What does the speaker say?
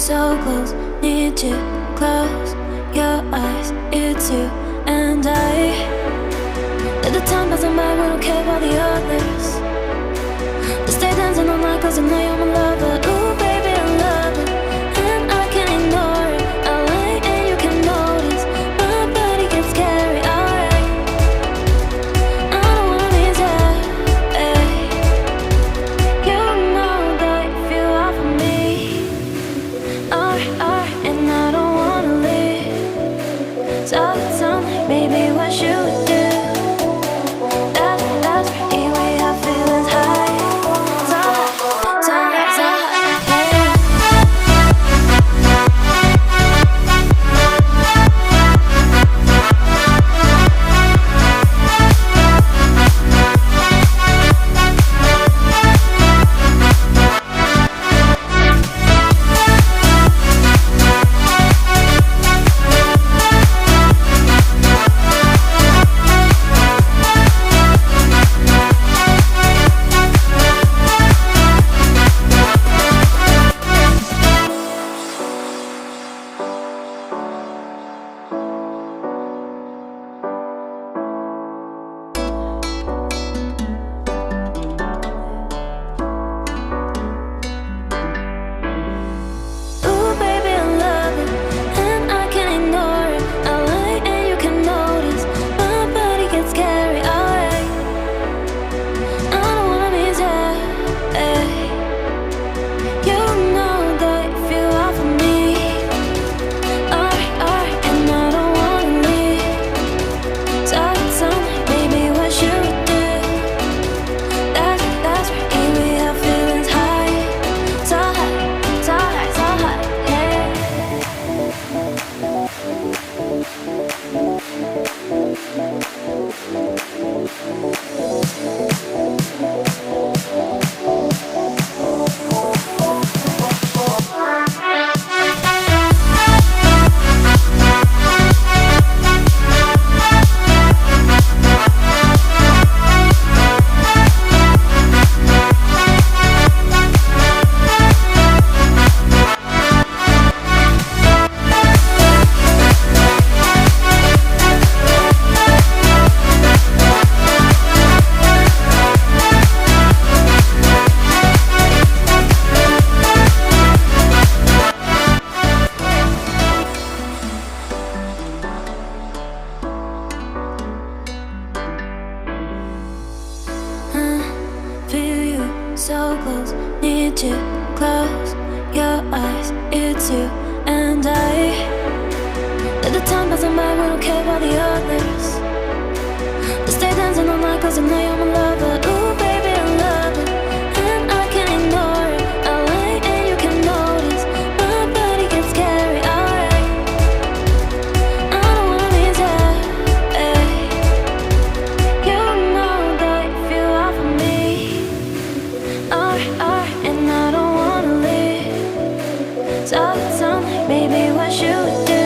so close, need to close your eyes. It's you and I. Let the time pass by, we don't care about the others. Let's stay dancing all night, cause I know you're my lover. Ooh, baby, I love it, and I can't ignore it. I like and you can notice my body gets scary. Alright, I don't wanna be sad. You know that if you offer me, alright, and I don't wanna leave. So tell me, baby, what should we do? That's right, we have feelings high. So high, yeah. So close, need to close your eyes. It's you and I. Let the time pass by, we don't care about the others. Let's stay dancing all night, cause I know you're my lover. Ooh, baby, I love it, and I can't ignore it. I like and you can notice my body gets scary. Alright, I don't wanna be sad. You know that if you offer me, alright, and I don't wanna leave. So tell me, baby, what should we do?